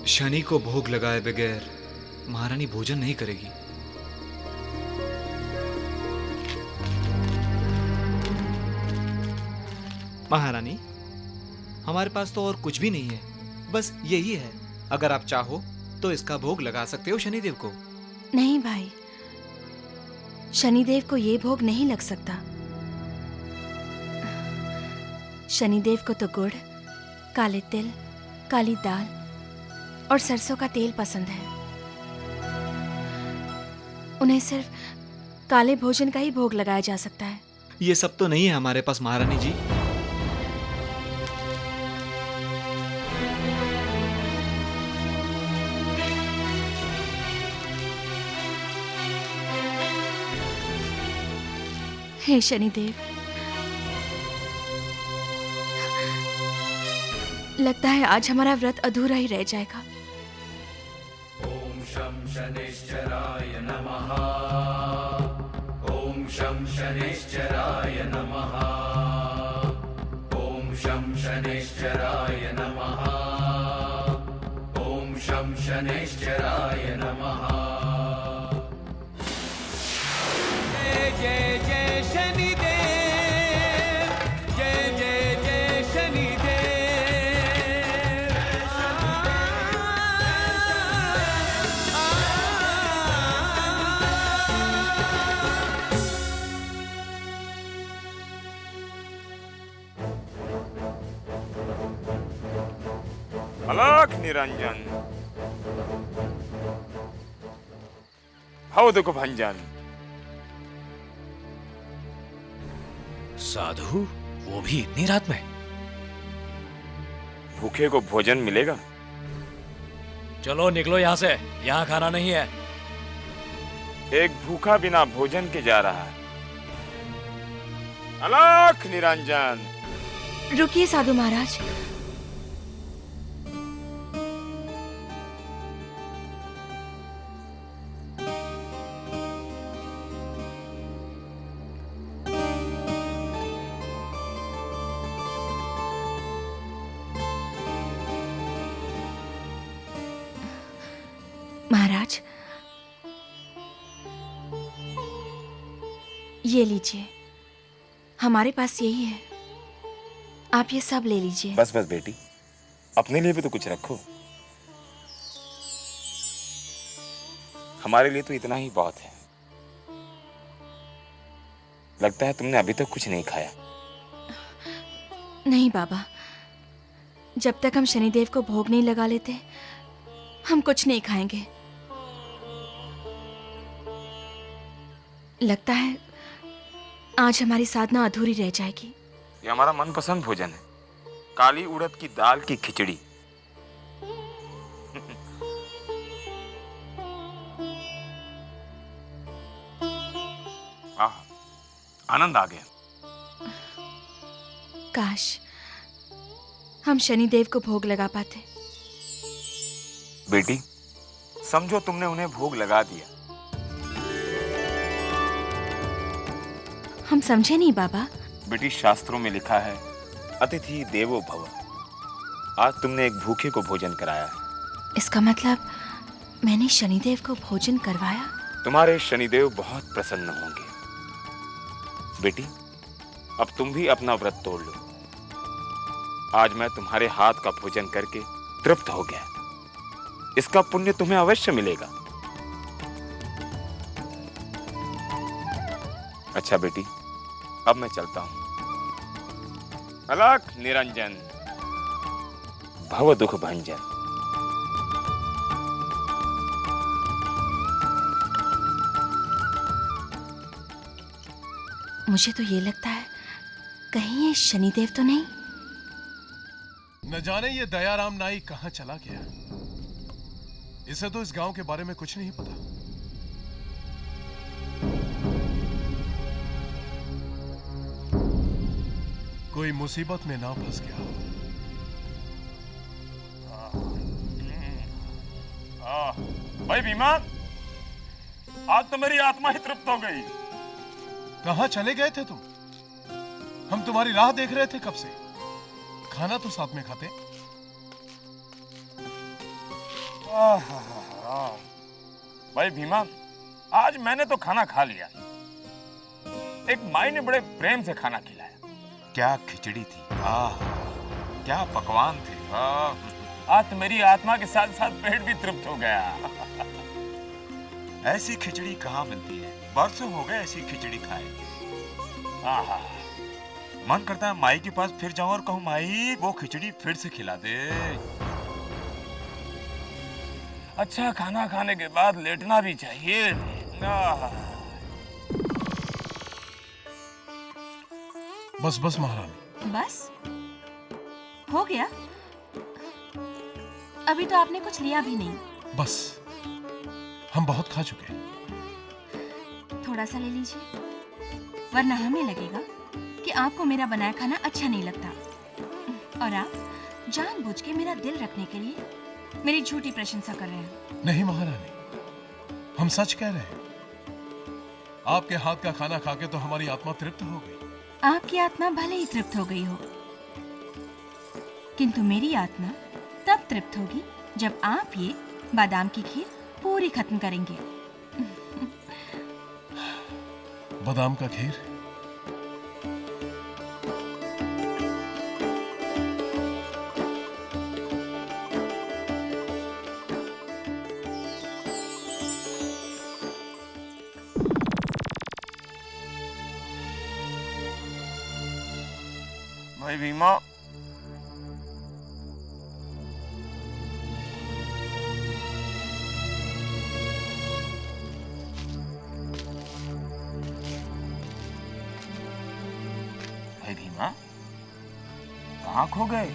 शनि को भोग लगाए बगैर महारानी भोजन नहीं करेगी। महारानी, हमारे पास तो और कुछ भी नहीं है, बस यही है। अगर आप चाहो तो इसका भोग लगा सकते हो शनिदेव को। नहीं भाई, शनिदेव को ये भोग नहीं लग सकता। शनिदेव को तो गुड़, काले तिल, काली दाल और सरसों का तेल पसंद है। उन्हें सिर्फ काले भोजन का ही भोग लगाया जा सकता है। ये सब तो नहीं है हमारे पास महारानी जी। हे शनिदेव, लगता है आज हमारा व्रत अधूरा ही रह जाएगा। ओम शं शनिश्चराय नमः। ओम शं शनिश्चराय नमः। ओम शं शनिश्चराय नमः। ओम शं शनिश्चराय नमः। जय जय जय शनिदेव, जय जय जय शनिदेव। अलख निरंजन, भव दुख भंजन। साधु, वो भी इतनी रात में? भूखे को भोजन मिलेगा? चलो निकलो यहाँ से, यहाँ खाना नहीं है। एक भूखा बिना भोजन के जा रहा है। अलख निरंजन। रुकिए साधु महाराज, महाराज ये लीजिए, हमारे पास यही है, आप ये सब ले लीजिए। बस बस बेटी, अपने लिए भी तो कुछ रखो। हमारे लिए तो इतना ही बहुत है। लगता है तुमने अभी तक कुछ नहीं खाया। नहीं बाबा, जब तक हम शनिदेव को भोग नहीं लगा लेते हम कुछ नहीं खाएंगे। लगता है आज हमारी साधना अधूरी रह जाएगी। ये हमारा मनपसंद भोजन है, काली उड़द की दाल की खिचड़ी। आह, आनंद आ गया। काश हम शनिदेव को भोग लगा पाते। बेटी, समझो तुमने उन्हें भोग लगा दिया। हम समझे नहीं बाबा। बेटी, शास्त्रों में लिखा है अतिथि देवो भव। आज तुमने एक भूखे को भोजन कराया है। इसका मतलब मैंने शनिदेव को भोजन करवाया। तुम्हारे शनिदेव बहुत प्रसन्न होंगे। बेटी, अब तुम भी अपना व्रत तोड़ लो। आज मैं तुम्हारे हाथ का भोजन करके तृप्त हो गया। इसका पुण्य तुम्हें अवश्य मिलेगा। अच्छा बेटी, अब मैं चलता हूं। अलख निरंजन, भव दुख भंजन। मुझे तो ये लगता है कहीं ये शनिदेव तो नहीं। न जाने ये दयाराम नाई कहां चला गया। इसे तो इस गांव के बारे में कुछ नहीं पता। कोई मुसीबत में ना फंस गया। भाई भीमा, आज तो मेरी आत्मा ही तृप्त हो गई। कहां चले गए थे तुम? हम तुम्हारी राह देख रहे थे कब से। खाना तो साथ में खाते। भाई भीमा, आज मैंने तो खाना खा लिया। एक माई ने बड़े प्रेम से खाना खिलाया। क्या खिचड़ी थी, क्या पकवान थे। आज तो मेरी आत्मा के साथ साथ पेट भी तृप्त हो गया। ऐसी खिचड़ी कहाँ मिलती है? बरसों हो गए ऐसी खिचड़ी खाए। मन करता है माई के पास फिर जाऊं और कहूं, माई वो खिचड़ी फिर से खिला दे। अच्छा खाना खाने के बाद लेटना भी चाहिए। बस बस महारानी। बस हो गया? अभी तो आपने कुछ लिया भी नहीं। बस हम बहुत खा चुके हैं। थोड़ा सा ले लीजिए, वरना हमें लगेगा कि आपको मेरा बनाया खाना अच्छा नहीं लगता और आप जानबूझ के मेरा दिल रखने के लिए मेरी झूठी प्रशंसा कर रहे हैं। नहीं महारानी, हम सच कह रहे हैं। आपके हाथ का खाना खा के तो हमारी आत्मा तृप्त हो गई। आपकी आत्मा भले ही तृप्त हो गई हो, किंतु मेरी आत्मा तब तृप्त होगी जब आप ये बादाम की खीर पूरी खत्म करेंगे। बादाम का खीर? भाई भीमा, भाई भीमा कहाँ खो गए?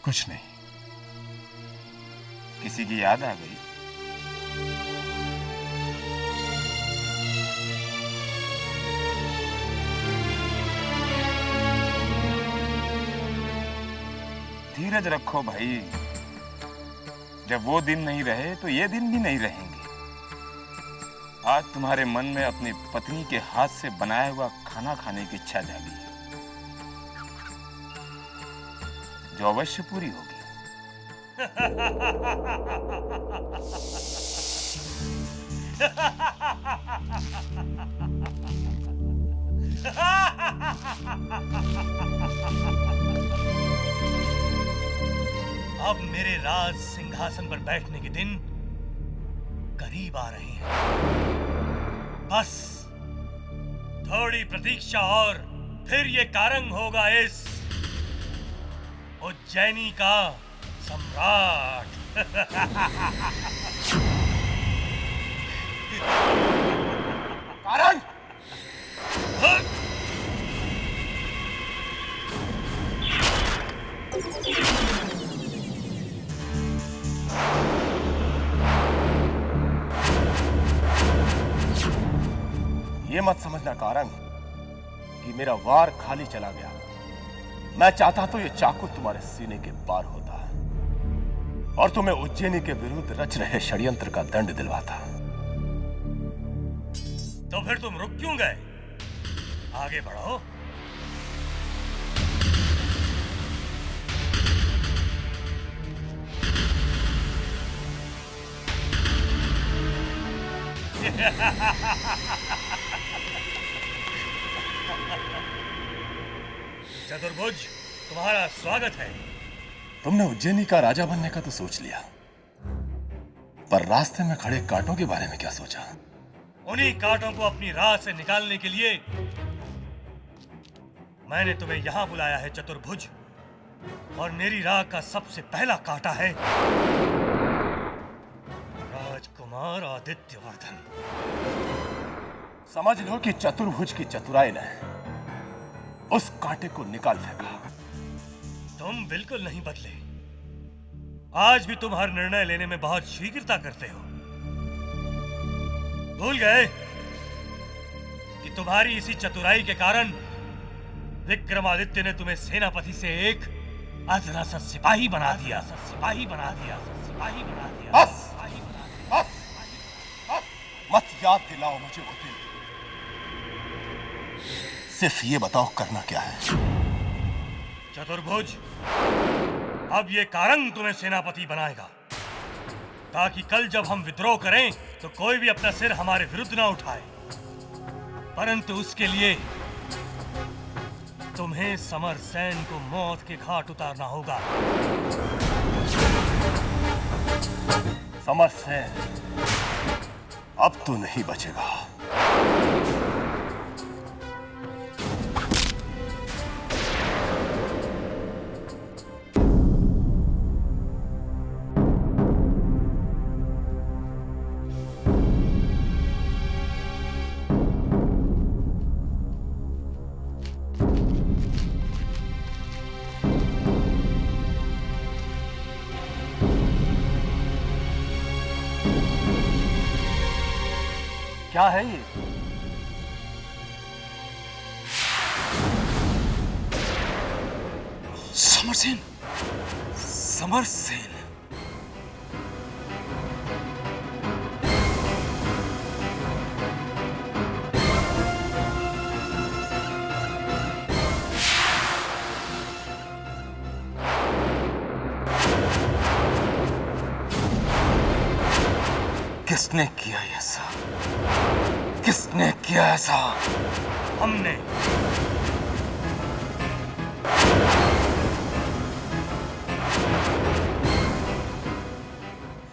कुछ नहीं। किसी की याद आ गई? धीरज रखो भाई, जब वो दिन नहीं रहे तो ये दिन भी नहीं रहेंगे। आज तुम्हारे मन में अपनी पत्नी के हाथ से बनाया हुआ खाना खाने की इच्छा जागी है, जो अवश्य पूरी होगी। अब मेरे राज सिंहासन पर बैठने के दिन करीब आ रहे हैं। बस थोड़ी प्रतीक्षा और फिर ये कारंग होगा इस उज्जैनी का सम्राट। कारंग! ये मत समझना कारंग कि मेरा वार खाली चला गया। मैं चाहता तो ये चाकू तुम्हारे सीने के पार होता और तुम्हें उज्जैनी के विरुद्ध रच रहे षड्यंत्र का दंड दिलवाता। तो फिर तुम रुक क्यों गए? आगे बढ़ो। चतुर्भुज, तुम्हारा स्वागत है। तुमने उज्जैनी का राजा बनने का तो सोच लिया, पर रास्ते में खड़े कांटों के बारे में क्या सोचा? उन्हीं कांटों को अपनी राह से निकालने के लिए मैंने तुम्हें यहां बुलाया है चतुर्भुज। और मेरी राह का सबसे पहला कांटा है राजकुमार आदित्यवर्धन। समझ लो कि चतुर्भुज की चतुराई ने उस कांटे को निकाल फेंका। तुम बिल्कुल नहीं बदले। आज भी तुम हर निर्णय लेने में बहुत शीघ्रता करते हो। भूल गए कि तुम्हारी इसी चतुराई के कारण विक्रमादित्य ने तुम्हें सेनापति से एक अधरा सा सिपाही बना दिया। बस, बस, बस, मत याद दिलाओ मुझे वो दिन। सिर्फ ये बताओ करना क्या है? चतुर्भुज, अब ये कारंग तुम्हें सेनापति बनाएगा, ताकि कल जब हम विद्रोह करें तो कोई भी अपना सिर हमारे विरुद्ध ना उठाए। परंतु उसके लिए तुम्हें समरसेन को मौत के घाट उतारना होगा। समरसेन, अब तू नहीं बचेगा। क्या है ये? समरसेन, समरसेन। किसने किया ऐसा? किसने किया ऐसा? हमने।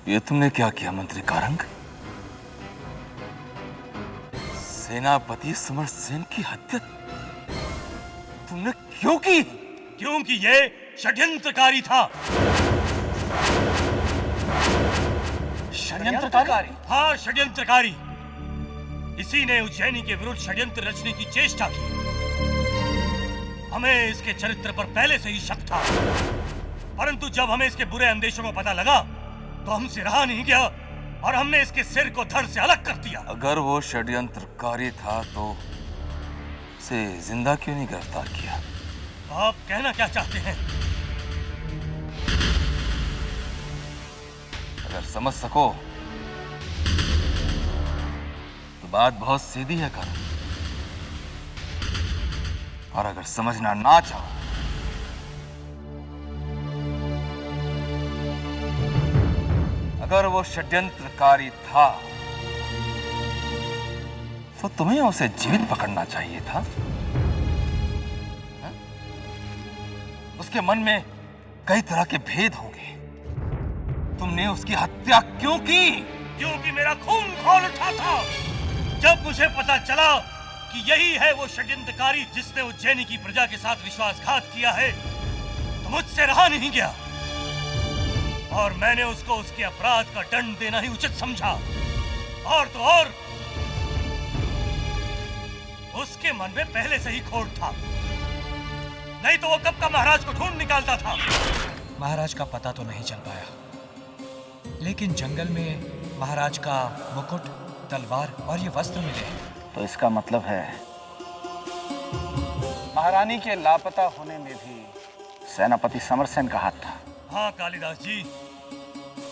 ये तुमने क्या किया मंत्री कारंग? सेनापति समरसेन की हत्या तुमने क्यों की? क्योंकि ये षड्यंत्रकारी था। षड्यंत्रकारी? हाँ, षड्यंत्रकारी। इसी ने उज्जैनी के विरुद्ध षड्यंत्र रचने की चेष्टा की। हमें इसके चरित्र पर पहले से ही शक था, परंतु जब हमें इसके बुरे अंदेशों का पता लगा तो हमसे रहा नहीं गया और हमने इसके सिर को धड़ से अलग कर दिया। अगर वो षड्यंत्रकारी था तो उसे जिंदा क्यों नहीं गिरफ्तार किया? आप कहना क्या चाहते हैं? अगर समझ सको तो बात बहुत सीधी है कारंग, और अगर समझना ना चाहो अगर वो षड्यंत्रकारी था तो तुम्हें उसे जीवित पकड़ना चाहिए था। हा? उसके मन में कई तरह के भेद होंगे। तुमने उसकी हत्या क्यों की? क्योंकि मेरा खून खौल उठा था जब मुझे पता चला कि यही है वो षड्यंत्रकारी जिसने उज्जैनी की प्रजा के साथ विश्वासघात किया है, तो मुझसे रहा नहीं गया और मैंने उसको उसके अपराध का दंड देना ही उचित समझा। और तो और उसके मन में पहले से ही खोट था, नहीं तो वो कब का महाराज को ढूंढ निकालता था। महाराज का पता तो नहीं चल पाया, लेकिन जंगल में महाराज का मुकुट, तलवार और ये वस्त्र मिले हैं। तो इसका मतलब है महारानी के लापता होने में भी सेनापति समरसेन का हाथ था। हाँ कालिदास जी,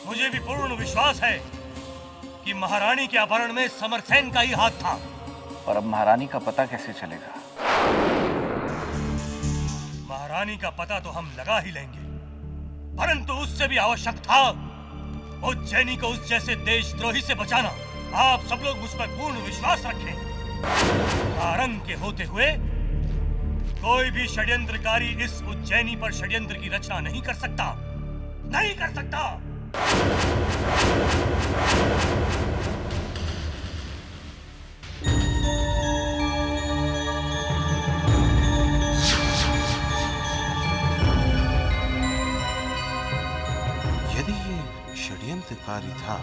मुझे भी पूर्ण विश्वास है कि महारानी के अपहरण में समरसेन का ही हाथ था। और अब महारानी का पता कैसे चलेगा? महारानी का पता तो हम लगा ही लेंगे, परंतु उससे भी आवश्यक था उज्जैनी को उस जैसे देशद्रोही से बचाना। आप सब लोग मुझ पर पूर्ण विश्वास रखें। कारंग के होते हुए कोई भी षड्यंत्रकारी इस उज्जैनी पर षड्यंत्र की रचना नहीं कर सकता, नहीं कर सकता। यदि ये षड्यंत्रकारी था,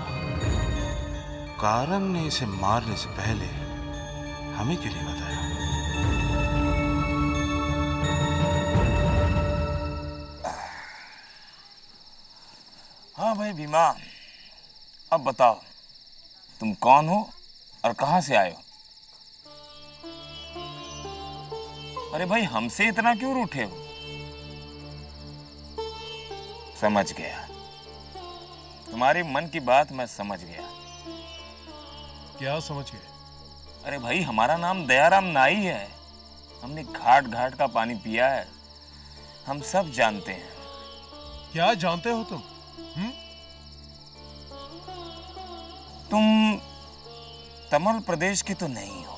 कारंग ने इसे मारने से पहले हमें क्यों नहीं बताया? हाँ भाई भीमा, अब बताओ तुम कौन हो और कहां से आए हो? अरे भाई, हमसे इतना क्यों रूठे हो? समझ गया, तुम्हारे मन की बात मैं समझ गया। क्या समझ गए? अरे भाई, हमारा नाम दयाराम नाई है। हमने घाट घाट का पानी पिया है, हम सब जानते हैं। क्या जानते हो तुम? तुम तमिल प्रदेश की तो नहीं हो।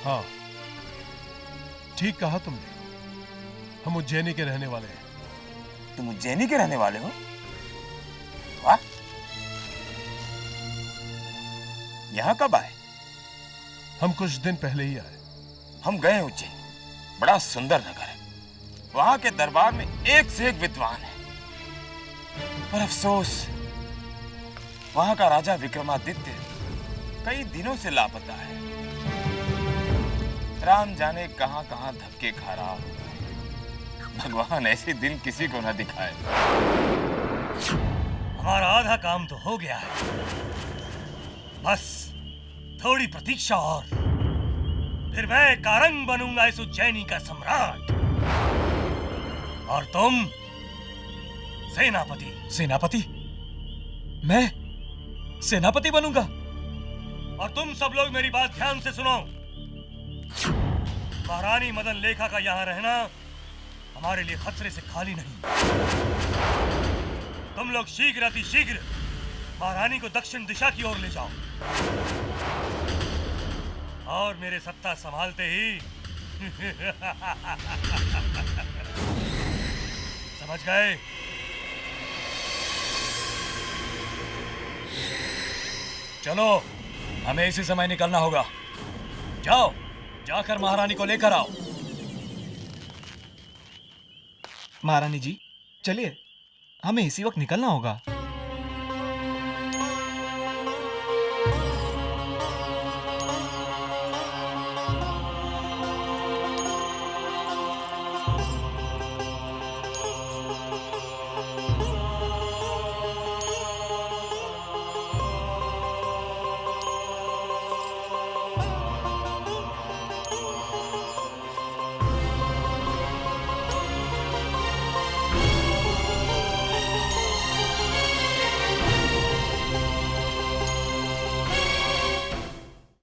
हाँ, ठीक कहा तुमने। हम उज्जैनी के रहने वाले हैं। तुम उज्जैनी के रहने वाले हो? वाह! यहाँ कब आए? हम कुछ दिन पहले ही आए। हम गए उज्जैन, बड़ा सुंदर नगर है। वहां के दरबार में एक से एक विद्वान है, पर अफसोस वहां का राजा विक्रमादित्य कई दिनों से लापता है। राम जाने कहां कहां धक्के खा रहा हो। भगवान ऐसे दिन किसी को न दिखाए। हमारा आधा काम तो हो गया है, बस थोड़ी प्रतीक्षा और फिर मैं कारंग बनूंगा इस उज्जैनी का सम्राट, और तुम सेनापति। सेनापति? मैं सेनापति बनूंगा? और तुम सब लोग मेरी बात ध्यान से सुनो। महारानी मदन लेखा का यहाँ रहना हमारे लिए खतरे से खाली नहीं। तुम लोग शीघ्र अतिशीघ्र महारानी को दक्षिण दिशा की ओर ले जाओ, और मेरे सत्ता संभालते ही समझ गए? चलो, हमें इसी समय निकलना होगा। जाओ, जाकर महारानी को लेकर आओ। महारानी जी, चलिए, हमें इसी वक्त निकलना होगा।